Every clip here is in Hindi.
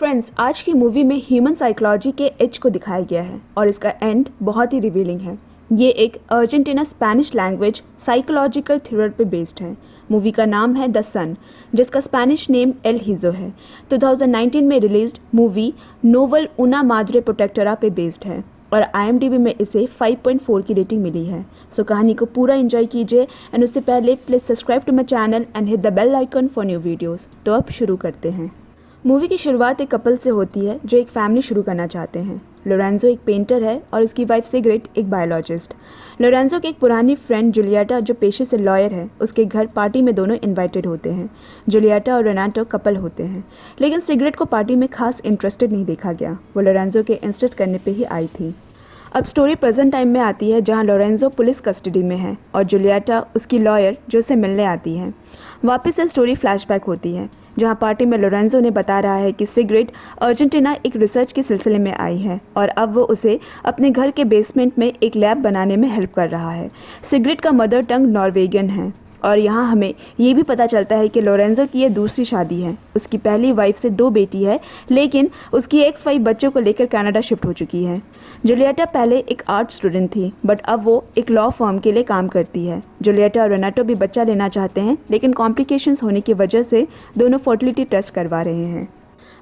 फ्रेंड्स, आज की मूवी में ह्यूमन साइकोलॉजी के एज को दिखाया गया है और इसका एंड बहुत ही रिवीलिंग है। ये एक Argentina Spanish language psychological thriller पे बेस्ड है। मूवी का नाम है द सन, जिसका स्पेनिश नेम एल हिजो है। 2019 में रिलीज्ड मूवी नोवल उना माद्रे प्रोटेक्टोरा पे बेस्ड है और IMDb में इसे 5.4 की रेटिंग मिली है। सो कहानी को पूरा एंजॉय कीजिए एंड उससे पहले please subscribe to my channel and hit the bell icon for new videos. तो अब शुरू करते हैं। मूवी की शुरुआत एक कपल से होती है जो एक फैमिली शुरू करना चाहते हैं। लोरेंजो एक पेंटर है और उसकी वाइफ सिग्रिड एक बायोलॉजिस्ट। लोरेंजो की एक पुरानी फ्रेंड जूलिएटा जो पेशे से लॉयर है, उसके घर पार्टी में दोनों इनवाइटेड होते हैं। जूलिएटा और रेनाटो कपल होते हैं, लेकिन सिग्रिड को पार्टी में खास इंटरेस्टेड नहीं देखा गया। वो लोरेंजो के इंसिस्ट करने पर ही आई थी। अब स्टोरी प्रेजेंट टाइम में आती है, जहां लोरेंजो पुलिस कस्टडी में है और जूलिएटा उसकी लॉयर जो उसे मिलने आती है। वापस से स्टोरी फ्लैशबैक होती है, जहां पार्टी में लोरेंजो ने बता रहा है कि सिग्रिड अर्जेंटीना एक रिसर्च के सिलसिले में आई है और अब वो उसे अपने घर के बेसमेंट में एक लैब बनाने में हेल्प कर रहा है। सिग्रिड का मदर टंग नॉर्वेगियन है और यहाँ हमें ये भी पता चलता है कि लोरेंजो की ये दूसरी शादी है। उसकी पहली वाइफ से 2 बेटी है, लेकिन उसकी एक्स वाइफ बच्चों को लेकर कनाडा शिफ्ट हो चुकी है। जूलिएटा पहले एक आर्ट स्टूडेंट थी, बट अब वो एक लॉ फर्म के लिए काम करती है। जूलिएटा और रेनाटो भी बच्चा लेना चाहते हैं, लेकिन कॉम्प्लिकेशंस होने की वजह से दोनों फर्टिलिटी टेस्ट करवा रहे हैं।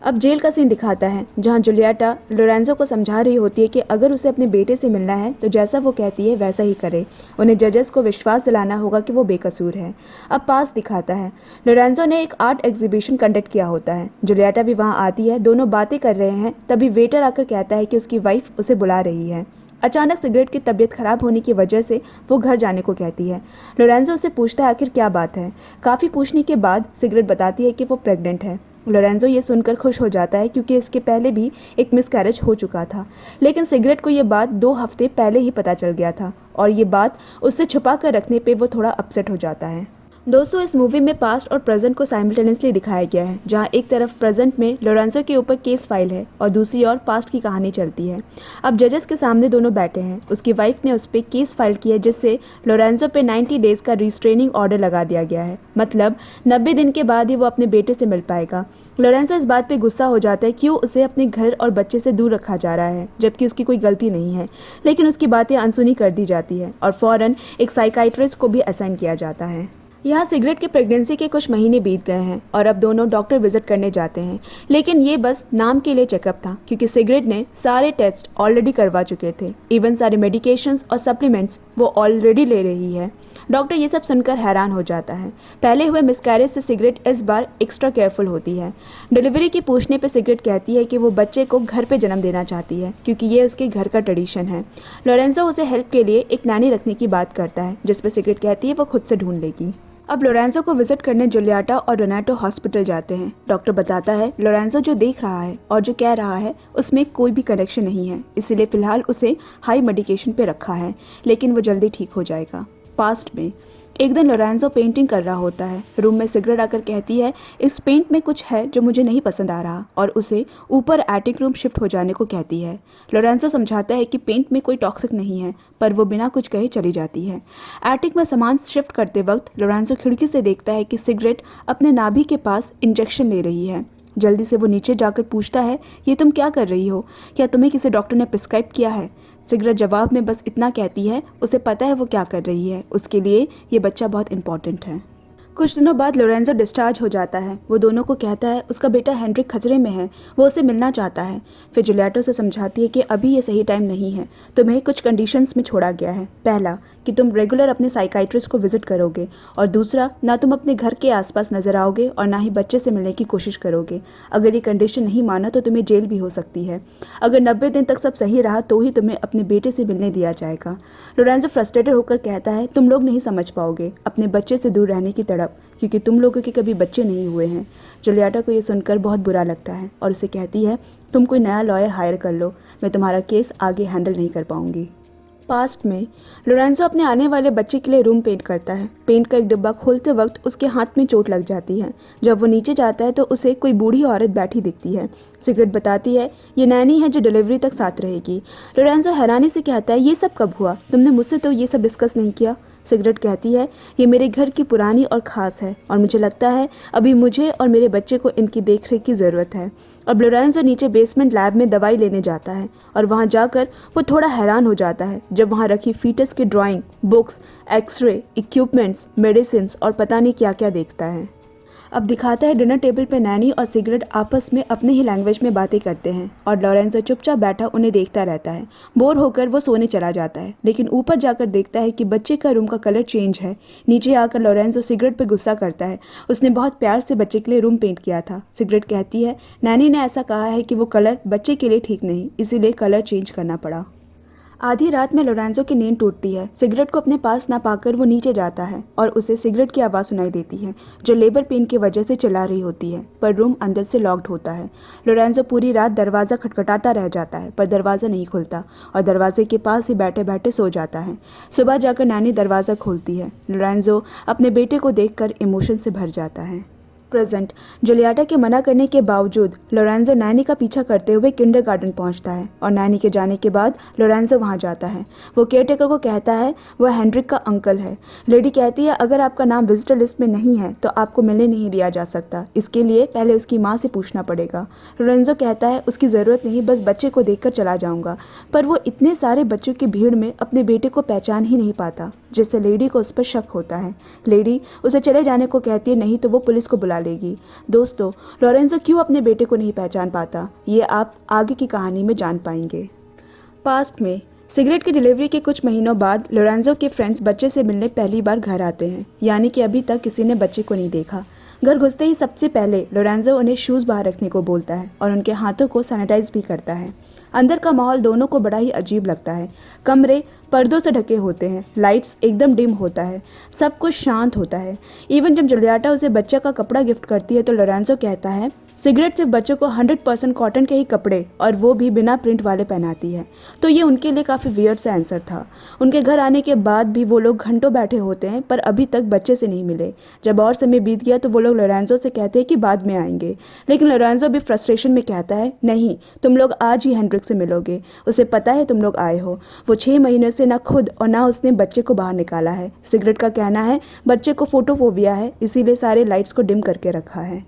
अब जेल का सीन दिखाता है, जहां जूलिएटा लोरेंजो को समझा रही होती है कि अगर उसे अपने बेटे से मिलना है तो जैसा वो कहती है वैसा ही करे। उन्हें जजेस को विश्वास दिलाना होगा कि वो बेकसूर है। अब पास दिखाता है, लोरेंजो ने एक आर्ट एग्जीबिशन कंडक्ट किया होता है। जूलिएटा भी वहाँ आती है, दोनों बातें कर रहे हैं। तभी वेटर आकर कहता है कि उसकी वाइफ उसे बुला रही है। अचानक सिगरेट की तबीयत खराब होने की वजह से वो घर जाने को कहती है। लोरेंजो उससे पूछता है आखिर क्या बात है। काफ़ी पूछने के बाद सिगरेट बताती है कि वो प्रेग्नेंट है। लोरेंजो ये सुनकर खुश हो जाता है, क्योंकि इसके पहले भी एक मिसकैरेज हो चुका था, लेकिन सिगरेट को ये बात 2 हफ्ते पहले ही पता चल गया था और ये बात उससे छुपा कर रखने पे वो थोड़ा अपसेट हो जाता है। दोस्तों, इस मूवी में पास्ट और प्रेजेंट को साइमल्टेनियसली दिखाया गया है, जहां एक तरफ प्रेजेंट में लोरेंजो के ऊपर केस फाइल है और दूसरी ओर पास्ट की कहानी चलती है। अब जजेस के सामने दोनों बैठे हैं। उसकी वाइफ ने उस पर केस फाइल किया है, जिससे लोरेंजो पे 90 डेज़ का रिस्ट्रेनिंग ऑर्डर लगा दिया गया है। मतलब 90 दिन के बाद ही वो अपने बेटे से मिल पाएगा। लोरेंजो इस बात पे गुस्सा हो जाता है, क्यों उसे अपने घर और बच्चे से दूर रखा जा रहा है, जबकि उसकी कोई गलती नहीं है। लेकिन उसकी बातें अनसुनी कर दी जाती है और फ़ौरन एक साइकाइट्रिस्ट को भी असाइन किया जाता है। यहाँ सिगरेट की प्रेगनेंसी के कुछ महीने बीत गए हैं और अब दोनों डॉक्टर विजिट करने जाते हैं, लेकिन ये बस नाम के लिए चेकअप था, क्योंकि सिगरेट ने सारे टेस्ट ऑलरेडी करवा चुके थे। इवन सारे मेडिकेशंस और सप्लीमेंट्स वो ऑलरेडी ले रही है। डॉक्टर ये सब सुनकर हैरान हो जाता है। पहले हुए मिसकैरेज से सिगरेट इस बार एक्स्ट्रा केयरफुल होती है। डिलीवरी की पूछने पर सिगरेट कहती है कि वो बच्चे को घर पे जन्म देना चाहती है, क्योंकि ये उसके घर का ट्रेडिशन है। लोरेंजो उसे हेल्प के लिए एक नैनी रखने की बात करता है, जिस पर सिगरेट कहती है वो खुद से ढूंढ लेगी। अब लोरेंजो को विजिट करने जूलिएटा और रेनाटो हॉस्पिटल जाते हैं। डॉक्टर बताता है लोरेंजो जो देख रहा है और जो कह रहा है उसमें कोई भी कनेक्शन नहीं है, इसीलिए फ़िलहाल उसे हाई मेडिकेशन पे रखा है, लेकिन वो जल्दी ठीक हो जाएगा। पास्ट में एक दिन लोरेंजो पेंटिंग कर रहा होता है। रूम में सिगरेट आकर कहती है इस पेंट में कुछ है जो मुझे नहीं पसंद आ रहा, और उसे ऊपर एटिक रूम शिफ्ट हो जाने को कहती है। लोरेंजो समझाता है कि पेंट में कोई टॉक्सिक नहीं है, पर वो बिना कुछ कहे चली जाती है। एटिक में सामान शिफ्ट करते वक्त लोरेंजो खिड़की से देखता है कि सिगरेट अपने नाभि के पास इंजेक्शन ले रही है। जल्दी से वो नीचे जाकर पूछता है ये तुम क्या कर रही हो, क्या तुम्हें किसी डॉक्टर ने प्रिस्क्राइब किया है? सिगरेट जवाब में बस इतना कहती है, उसे पता है वो क्या कर रही है, उसके लिए ये बच्चा बहुत इंपॉर्टेंट है। कुछ दिनों बाद लोरेंजो डिस्चार्ज हो जाता है। वो दोनों को कहता है उसका बेटा हेनरिक खतरे में है, वो उसे मिलना चाहता है। फिर जूलिएटा से समझाती है कि अभी ये सही टाइम नहीं है, तुम्हें कुछ कंडीशंस में छोड़ा गया है। पहला कि तुम रेगुलर अपने साइकाइट्रिस्ट को विजिट करोगे, और दूसरा ना तुम अपने घर के आसपास नजर आओगे और ना ही बच्चे से मिलने की कोशिश करोगे। अगर ये कंडीशन नहीं माना तो तुम्हें जेल भी हो सकती है। अगर 90 दिन तक सब सही रहा तो ही तुम्हें अपने बेटे से मिलने दिया जाएगा। लोरेंजो फ्रस्ट्रेटेड होकर कहता है तुम लोग नहीं समझ पाओगे अपने बच्चे से दूर रहने की तड़प, क्योंकि तुम लोगों के कभी बच्चे नहीं हुए हैं। जूलिएटा को ये सुनकर बहुत बुरा लगता है और उसे कहती है तुम कोई नया लॉयर हायर कर लो, मैं तुम्हारा केस आगे हैंडल नहीं कर पाऊंगी। पास्ट में लोरेंजो अपने आने वाले बच्चे के लिए रूम पेंट करता है। पेंट का एक डिब्बा खोलते वक्त उसके हाथ में चोट लग जाती है। जब वो नीचे जाता है तो उसे कोई बूढ़ी औरत बैठी दिखती है। सिगरेट बताती है ये नैनी है जो डिलीवरी तक साथ रहेगी। लोरेंजो हैरानी से कहता है ये सब कब हुआ, तुमने मुझसे तो ये सब डिस्कस नहीं किया। सिगरेट कहती है, ये मेरे घर की पुरानी और ख़ास है और मुझे लगता है अभी मुझे और मेरे बच्चे को इनकी देखरेख की ज़रूरत है। अब लोरेंजो नीचे बेसमेंट लैब में दवाई लेने जाता है और वहाँ जाकर वो थोड़ा हैरान हो जाता है जब वहाँ रखी फीटस की drawing, books, x ray, equipments, medicine और पता नहीं क्या क्या देखता है। अब दिखाता है डिनर टेबल पे नैनी और सिगरेट आपस में अपने ही लैंग्वेज में बातें करते हैं और लोरेंजो चुपचाप बैठा उन्हें देखता रहता है। बोर होकर वो सोने चला जाता है, लेकिन ऊपर जाकर देखता है कि बच्चे का रूम का कलर चेंज है। नीचे आकर लोरेंजो सिगरेट पे गुस्सा करता है। उसने बहुत प्यार से बच्चे के लिए रूम पेंट किया था। सिगरेट कहती है, नैनी ने ऐसा कहा है कि वो कलर बच्चे के लिए ठीक नहीं, इसीलिए कलर चेंज करना पड़ा। आधी रात में लोरेंजो की नींद टूटती है। सिगरेट को अपने पास ना पाकर वो नीचे जाता है और उसे सिगरेट की आवाज़ सुनाई देती है जो लेबर पेन की वजह से चला रही होती है, पर रूम अंदर से लॉक्ड होता है। लोरेंजो पूरी रात दरवाज़ा खटखटाता रह जाता है पर दरवाज़ा नहीं खुलता और दरवाजे के पास ही बैठे बैठे सो जाता है। सुबह जाकर नैनी दरवाज़ा खोलती है। लोरेंजो अपने बेटे को देखकर इमोशन से भर जाता है। प्रेजेंट जुलियाटा के मना करने के बावजूद लोरेंजो नैनी का पीछा करते हुए किंडरगार्टन पहुंचता है और नैनी के जाने के बाद लोरेंजो वहां जाता है। वो केयरटेकर को कहता है वह हेनरिक का अंकल है। लेडी कहती है अगर आपका नाम विजिटर लिस्ट में नहीं है तो आपको मिलने नहीं दिया जा सकता, इसके लिए पहले उसकी माँ से पूछना पड़ेगा। लोरेंजो कहता है उसकी ज़रूरत नहीं, बस बच्चे को देखकर चला जाऊँगा, पर वो इतने सारे बच्चों की भीड़ में अपने बेटे को पहचान ही नहीं पाता, जिससे लेडी को उस पर शक होता है। लेडी उसे चले जाने को कहती है, नहीं तो वो पुलिस को बुला लेगी। दोस्तों, लोरेंजो क्यों अपने बेटे को नहीं पहचान पाता, ये आप आगे की कहानी में जान पाएंगे। पास्ट में सिगरेट की डिलीवरी के कुछ महीनों बाद लोरेंजो के फ्रेंड्स बच्चे से मिलने पहली बार घर आते हैं, यानी कि अभी तक किसी ने बच्चे को नहीं देखा। घर घुसते ही सबसे पहले लोरेंजो उन्हें शूज़ बाहर रखने को बोलता है और उनके हाथों को सैनिटाइज भी करता है। अंदर का माहौल दोनों को बड़ा ही अजीब लगता है। कमरे पर्दों से ढके होते हैं, लाइट्स एकदम डिम होता है, सब कुछ शांत होता है। इवन जब जुलियाटा उसे बच्चा का कपड़ा गिफ्ट करती है तो लोरेंजो कहता है सिगरेट सिर्फ बच्चों को 100% कॉटन के ही कपड़े और वो भी बिना प्रिंट वाले पहनाती है। तो ये उनके लिए काफ़ी वियर्ड सा आंसर था। उनके घर आने के बाद भी वो लोग घंटों बैठे होते हैं पर अभी तक बच्चे से नहीं मिले। जब और समय बीत गया तो वो लोग लोरेंजो से कहते हैं कि बाद में आएंगे, लेकिन लोरेंजो भी फ्रस्ट्रेशन में कहता है नहीं, तुम लोग आज ही हेनरिक से मिलोगे, उसे पता है तुम लोग आए हो। वो 6 महीने से ना खुद और ना उसने बच्चे को बाहर निकाला है। सिगरेट का कहना है बच्चे को फोटोफोबिया है, इसीलिए सारे लाइट्स को डिम करके रखा है।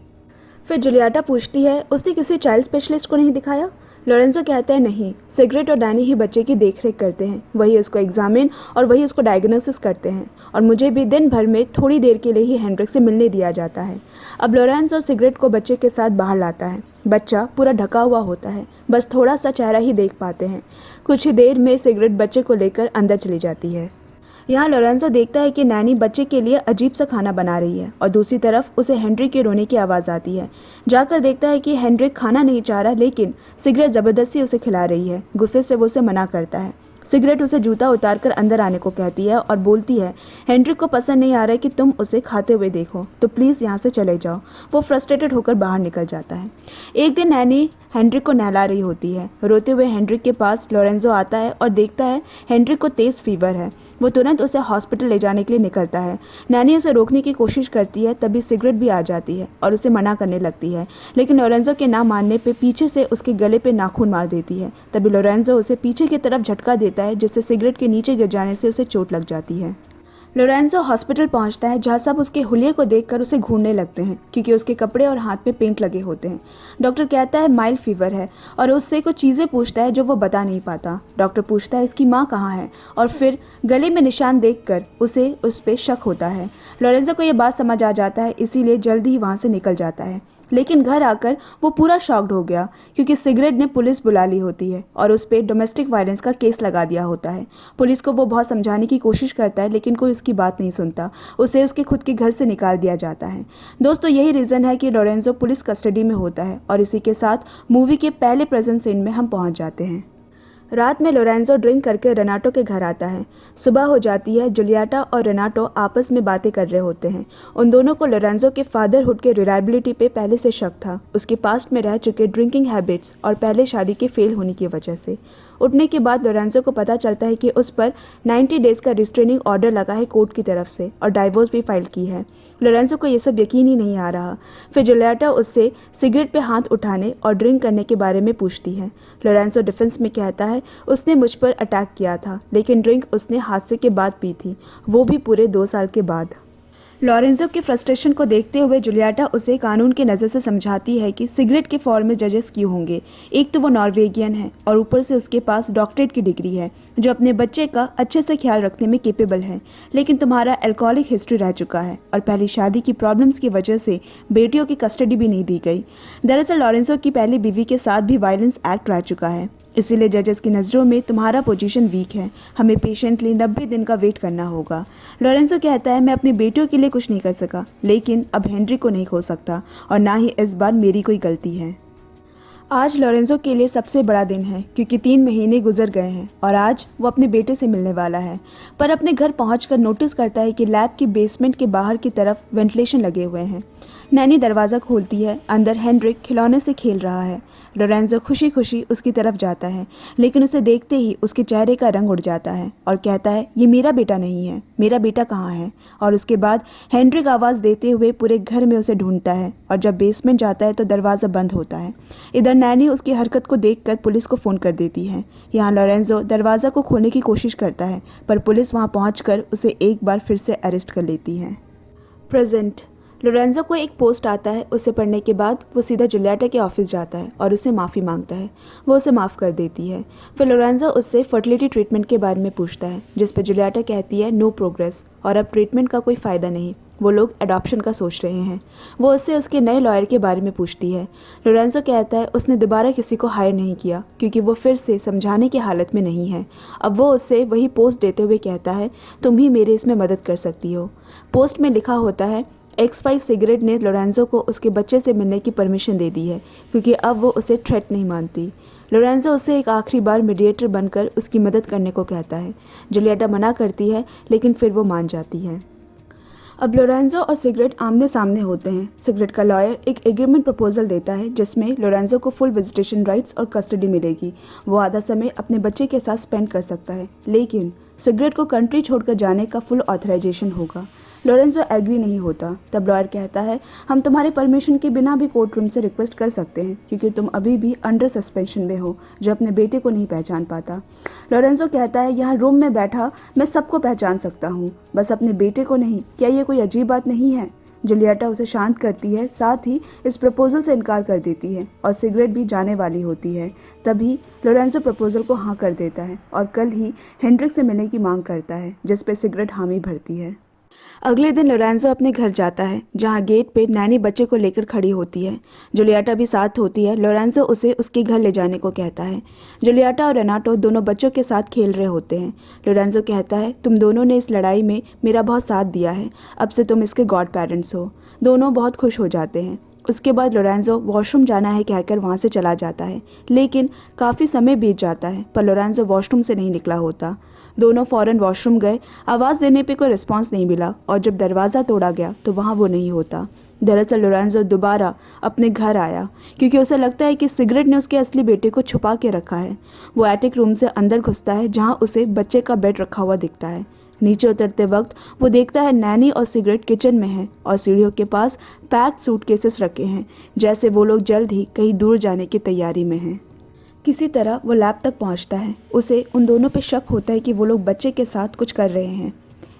फिर जुलियाटा पूछती है उसने किसी चाइल्ड स्पेशलिस्ट को नहीं दिखाया। लोरेंजो कहता है नहीं, सिगरेट और डैनी ही बच्चे की देखरेख करते हैं, वही उसको एग्जामिन और वही उसको डायग्नोसिस करते हैं और मुझे भी दिन भर में थोड़ी देर के लिए ही हेनरिक से मिलने दिया जाता है। अब लोरेंजो सिगरेट को बच्चे के साथ बाहर लाता है। बच्चा पूरा ढका हुआ होता है, बस थोड़ा सा चेहरा ही देख पाते हैं। कुछ ही देर में सिगरेट बच्चे को लेकर अंदर चली जाती है। यहाँ लोरेंजो देखता है कि नैनी बच्चे के लिए अजीब सा खाना बना रही है और दूसरी तरफ उसे हेनरिक के रोने की आवाज़ आती है। जाकर देखता है कि हेनरिक खाना नहीं चाह रहा, लेकिन सिगरेट ज़बरदस्ती उसे खिला रही है। गुस्से से वो उसे मना करता है। सिगरेट उसे जूता उतारकर अंदर आने को कहती है और बोलती है हेनरिक को पसंद नहीं आ रहा है कि तुम उसे खाते हुए देखो, तो प्लीज़ यहाँ से चले जाओ। वो फ्रस्ट्रेटेड होकर बाहर निकल जाता है। एक दिन नैनी हेनरिक को नहला रही होती है। रोते हुए हेनरिक के पास लोरेंजो आता है और देखता है हेनरिक को तेज़ फीवर है। वो तुरंत उसे हॉस्पिटल ले जाने के लिए निकलता है। नैनी उसे रोकने की कोशिश करती है, तभी सिगरेट भी आ जाती है और उसे मना करने लगती है, लेकिन लोरेंजो के ना मानने पे पीछे से उसके गले पे नाखून मार देती है। तभी लोरेंजो उसे पीछे की तरफ झटका देता है, जिससे सिगरेट के नीचे गिर जाने से उसे चोट लग जाती है। लोरेंजो हॉस्पिटल पहुंचता है, जहां सब उसके हुलिये को देखकर उसे घूरने लगते हैं क्योंकि उसके कपड़े और हाथ में पेंट लगे होते हैं। डॉक्टर कहता है माइल्ड फीवर है और उससे कुछ चीज़ें पूछता है जो वो बता नहीं पाता। डॉक्टर पूछता है इसकी माँ कहाँ है और फिर गले में निशान देखकर उसे उस पर शक होता है। लोरेंजो को ये बात समझ आ जाता है, इसीलिए जल्दी ही वहाँ से निकल जाता है। लेकिन घर आकर वो पूरा शॉक्ड हो गया क्योंकि सिगरेट ने पुलिस बुला ली होती है और उस पर डोमेस्टिक वायलेंस का केस लगा दिया होता है। पुलिस को वो बहुत समझाने की कोशिश करता है, लेकिन कोई उसकी बात नहीं सुनता। उसे उसके खुद के घर से निकाल दिया जाता है। दोस्तों, यही रीज़न है कि लोरेंजो पुलिस कस्टडी में होता है और इसी के साथ मूवी के पहले प्रेजेंट सीन में हम पहुँच जाते हैं। रात में लोरेंजो ड्रिंक करके रेनाटो के घर आता है। सुबह हो जाती है। जुलियाटा और रेनाटो आपस में बातें कर रहे होते हैं। उन दोनों को लोरेंजो के फादरहुड के रिलायबिलिटी पे पहले से शक था, उसके पास्ट में रह चुके ड्रिंकिंग हैबिट्स और पहले शादी के फेल होने की वजह से। उठने के बाद लोरेंजो को पता चलता है कि उस पर 90 डेज़ का रिस्ट्रेनिंग ऑर्डर लगा है कोर्ट की तरफ से और डाइवोर्स भी फाइल की है। लोरेंजो को ये सब यकीन ही नहीं आ रहा। फिर जूलिएटा उससे सिगरेट पे हाथ उठाने और ड्रिंक करने के बारे में पूछती है। लोरेंजो डिफेंस में कहता है उसने मुझ पर अटैक किया था, लेकिन ड्रिंक उसने हादसे के बाद पी थी, वो भी पूरे 2 साल के बाद। लोरेंजो के फ्रस्ट्रेशन को देखते हुए जूलिएटा उसे कानून की नज़र से समझाती है कि सिगरेट के फॉर्म में जजेस क्यों होंगे। एक तो वो नॉर्वेगियन है और ऊपर से उसके पास डॉक्टरेट की डिग्री है, जो अपने बच्चे का अच्छे से ख्याल रखने में केपेबल है। लेकिन तुम्हारा अल्कोहलिक हिस्ट्री रह चुका है और पहली शादी की प्रॉब्लम्स की वजह से बेटियों की कस्टडी भी नहीं दी गई। दरअसल लोरेंजो की पहली बीवी के साथ भी वायलेंस एक्ट रह चुका है, इसीलिए जजेस की नज़रों में तुम्हारा पोजीशन वीक है। हमें पेशेंटली 90 दिन का वेट करना होगा। लोरेंजो कहता है मैं अपनी बेटियों के लिए कुछ नहीं कर सका, लेकिन अब हेनरी को नहीं खो सकता और ना ही इस बार मेरी कोई गलती है। आज लोरेंजो के लिए सबसे बड़ा दिन है क्योंकि 3 महीने गुजर गए हैं और आज वो अपने बेटे से मिलने वाला है। पर अपने घर पहुंचकर नोटिस करता है कि लैब की बेसमेंट के बाहर की तरफ वेंटिलेशन लगे हुए हैं। नैनी दरवाज़ा खोलती है, अंदर हेनरिक खिलौने से खेल रहा है। लोरेंजो खुशी खुशी उसकी तरफ जाता है, लेकिन उसे देखते ही उसके चेहरे का रंग उड़ जाता है और कहता है ये मेरा बेटा नहीं है, मेरा बेटा कहाँ है। और उसके बाद हेनरिक आवाज़ देते हुए पूरे घर में उसे ढूंढता है और जब बेसमेंट जाता है तो दरवाज़ा बंद होता है। इधर नैनी उसकी हरकत को देखकर पुलिस को फ़ोन कर देती है। यहाँ लोरेंजो दरवाज़ा को खोलने की कोशिश करता है, पर पुलिस वहाँ पहुँचकर उसे एक बार फिर से अरेस्ट कर लेती है। प्रेजेंट लोरेंजो को एक पोस्ट आता है। उसे पढ़ने के बाद वो सीधा जूलिएटा के ऑफिस जाता है और उससे माफ़ी मांगता है। वो उसे माफ़ कर देती है। फिर लोरेंजो उससे फर्टिलिटी ट्रीटमेंट के बारे में पूछता है, जिस पर जूलिएटा कहती है नो प्रोग्रेस और अब ट्रीटमेंट का कोई फ़ायदा नहीं, वो लोग अडॉप्शन का सोच रहे हैं। वो उससे उसके नए लॉयर के बारे में पूछती है। लोरेंजो कहता है उसने दोबारा किसी को हायर नहीं किया क्योंकि वो फिर से समझाने की हालत में नहीं है। अब वो उससे वही पोस्ट देते हुए कहता है तुम ही मेरे इसमें मदद कर सकती हो। पोस्ट में लिखा होता है X5 सिगरेट ने लोरेंजो को उसके बच्चे से मिलने की परमिशन दे दी है क्योंकि अब वो उसे थ्रेट नहीं मानती। लोरेंजो उसे एक आखिरी बार मीडिएटर बनकर उसकी मदद करने को कहता है। जूलिएटा मना करती है, लेकिन फिर वो मान जाती है। अब लोरेंजो और सिगरेट आमने सामने होते हैं। सिगरेट का लॉयर एक एग्रीमेंट प्रपोजल देता है जिसमें लोरेंजो को फुल विजिटेशन राइट्स और कस्टडी मिलेगी। वो आधा समय अपने बच्चे के साथ स्पेंड कर सकता है, लेकिन सिगरेट को कंट्री छोड़कर जाने का फुल ऑथराइजेशन होगा। लोरेंजो एग्री नहीं होता। तब लॉयर कहता है हम तुम्हारे परमिशन के बिना भी कोर्ट रूम से रिक्वेस्ट कर सकते हैं क्योंकि तुम अभी भी अंडर सस्पेंशन में हो, जो अपने बेटे को नहीं पहचान पाता। लोरेंजो कहता है यहाँ रूम में बैठा मैं सबको पहचान सकता हूँ, बस अपने बेटे को नहीं। क्या ये कोई अजीब बात नहीं है? जूलिएटा उसे शांत करती है, साथ ही इस प्रपोजल से इनकार कर देती है और सिगरेट भी जाने वाली होती है। तभी लोरेंजो प्रपोजल को हाँ कर देता है और कल ही हेनरिक से मिलने की मांग करता है, जिस पर सिगरेट हामी भरती है। अगले दिन लोरेंजो अपने घर जाता है, जहां गेट पे नैनी बच्चे को लेकर खड़ी होती है। जूलिएटा भी साथ होती है। लोरेंजो उसे उसके घर ले जाने को कहता है। जूलिएटा और रेनाटो दोनों बच्चों के साथ खेल रहे होते हैं। लोरेंजो कहता है तुम दोनों ने इस लड़ाई में मेरा बहुत साथ दिया है, अब से तुम इसके गॉड पेरेंट्स हो। दोनों बहुत खुश हो जाते हैं। उसके बाद लोरेंजो वॉशरूम जाना है कहकर वहाँ से चला जाता है, लेकिन काफ़ी समय बीत जाता है पर लोरेंजो वॉशरूम से नहीं निकला होता। दोनों फ़ौरन वॉशरूम गए। आवाज़ देने पे कोई रिस्पांस नहीं मिला और जब दरवाज़ा तोड़ा गया तो वहाँ वो नहीं होता। दरअसल लोरेंजो दोबारा अपने घर आया क्योंकि उसे लगता है कि सिगरेट ने उसके असली बेटे को छुपा के रखा है। वो एटिक रूम से अंदर घुसता है जहाँ उसे बच्चे का बेड रखा हुआ दिखता है। नीचे उतरते वक्त वो देखता है नैनी और सिगरेट किचन में है और सीढ़ियों के पास पैक्ड सूटकेसेस रखे हैं, जैसे वो लोग जल्द ही कहीं दूर जाने की तैयारी में हैं। किसी तरह वो लैब तक पहुंचता है। उसे उन दोनों पे शक होता है कि वो लोग बच्चे के साथ कुछ कर रहे हैं।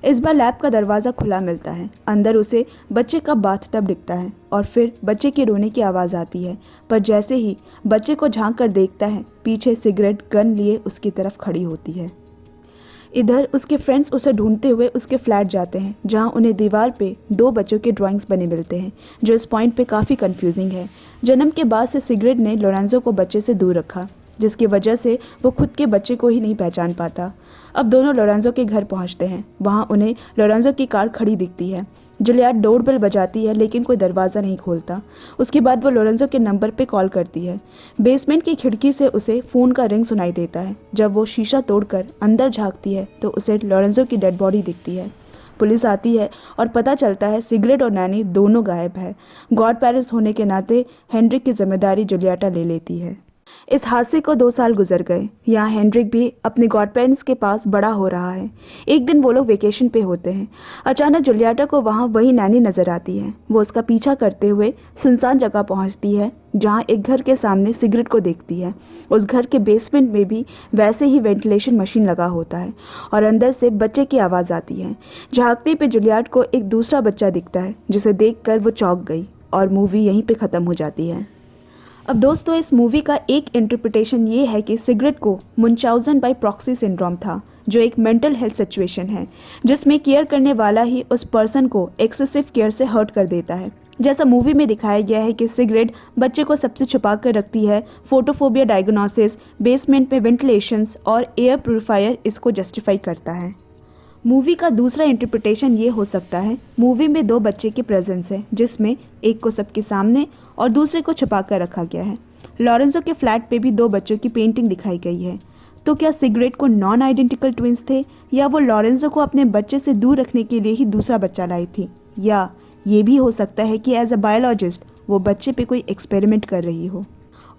इस बार लैब का दरवाज़ा खुला मिलता है। अंदर उसे बच्चे का बाथटब दिखता है और फिर बच्चे के रोने की आवाज़ आती है, पर जैसे ही बच्चे को झांक कर देखता है, पीछे सिगरेट गन लिए उसकी तरफ खड़ी होती है। इधर उसके फ्रेंड्स उसे ढूंढते हुए उसके फ्लैट जाते हैं, जहां उन्हें दीवार पे 2 बच्चों के ड्राइंग्स बने मिलते हैं, जो इस पॉइंट पे काफ़ी कंफ्यूजिंग है। जन्म के बाद से सिगरेट ने लोरेंजो को बच्चे से दूर रखा, जिसकी वजह से वो खुद के बच्चे को ही नहीं पहचान पाता। अब दोनों लोरेंजो के घर पहुंचते हैं। वहां उन्हें लोरेंजो की कार खड़ी दिखती है। जूलिएट डोरबेल बजाती है, लेकिन कोई दरवाज़ा नहीं खोलता। उसके बाद वो लोरेंजो के नंबर पे कॉल करती है। बेसमेंट की खिड़की से उसे फ़ोन का रिंग सुनाई देता है। जब वो शीशा तोड़कर अंदर झांकती है तो उसे लोरेंजो की डेड बॉडी दिखती है। पुलिस आती है और पता चलता है सिगरेट और नैनी दोनों गायब है। गॉड पेरेंट्स होने के नाते हेनरिक की जिम्मेदारी जूलिएटा ले लेती है। इस हादसे को 2 साल गुजर गए। यहाँ हेनरिक भी अपने गॉड पेरेंट्स के पास बड़ा हो रहा है। एक दिन वो लोग वेकेशन पे होते हैं। अचानक जूलिएटा को वहाँ वही नैनी नज़र आती है। वो उसका पीछा करते हुए सुनसान जगह पहुँचती है जहाँ एक घर के सामने सिगरेट को देखती है। उस घर के बेसमेंट में भी वैसे ही वेंटिलेशन मशीन लगा होता है और अंदर से बच्चे की आवाज़ आती है। झांकते पे जूलिएट को एक दूसरा बच्चा दिखता है जिसे देखकर वो चौंक गई और मूवी यहीं पे ख़त्म हो जाती है। अब दोस्तों, इस मूवी का एक इंटरप्रिटेशन ये है कि सिगरेट को मुनचाउजन बाय प्रॉक्सी सिंड्रोम था, जो एक मेंटल हेल्थ सिचुएशन है जिसमें केयर करने वाला ही उस पर्सन को एक्सेसिव केयर से हर्ट कर देता है। जैसा मूवी में दिखाया गया है कि सिगरेट बच्चे को सबसे छुपा कर रखती है। फोटोफोबिया डायग्नोसिस, बेसमेंट में वेंटिलेशंस और एयर प्यूरिफायर इसको जस्टिफाई करता है। मूवी का दूसरा इंटरप्रिटेशन ये हो सकता है, मूवी में 2 बच्चे की प्रेजेंस है जिसमें एक को सबके सामने और दूसरे को छुपा कर रखा गया है। लॉरेंजो के फ्लैट पे भी 2 बच्चों की पेंटिंग दिखाई गई है। तो क्या सिगरेट को नॉन आइडेंटिकल ट्विंस थे, या वो लॉरेंजो को अपने बच्चे से दूर रखने के लिए ही दूसरा बच्चा लाई थी, या ये भी हो सकता है कि एज अ बायोलॉजिस्ट वो बच्चे पे कोई एक्सपेरिमेंट कर रही हो।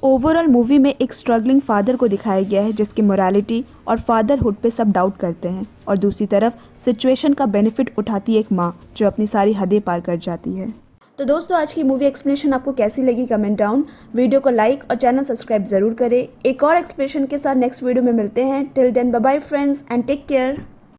ओवरऑल मूवी में एक स्ट्रगलिंग फादर को दिखाया गया है जिसकी मोरालिटी और फादरहुड पे सब डाउट करते हैं, और दूसरी तरफ सिचुएशन का बेनिफिट उठाती एक माँ जो अपनी सारी हदें पार कर जाती है। तो दोस्तों, आज की मूवी एक्सप्लेनेशन आपको कैसी लगी कमेंट डाउन। वीडियो को लाइक और चैनल सब्सक्राइब जरूर करें। एक और एक्सप्लेनेशन के साथ नेक्स्ट वीडियो में मिलते हैं। Till then bye bye friends and take care.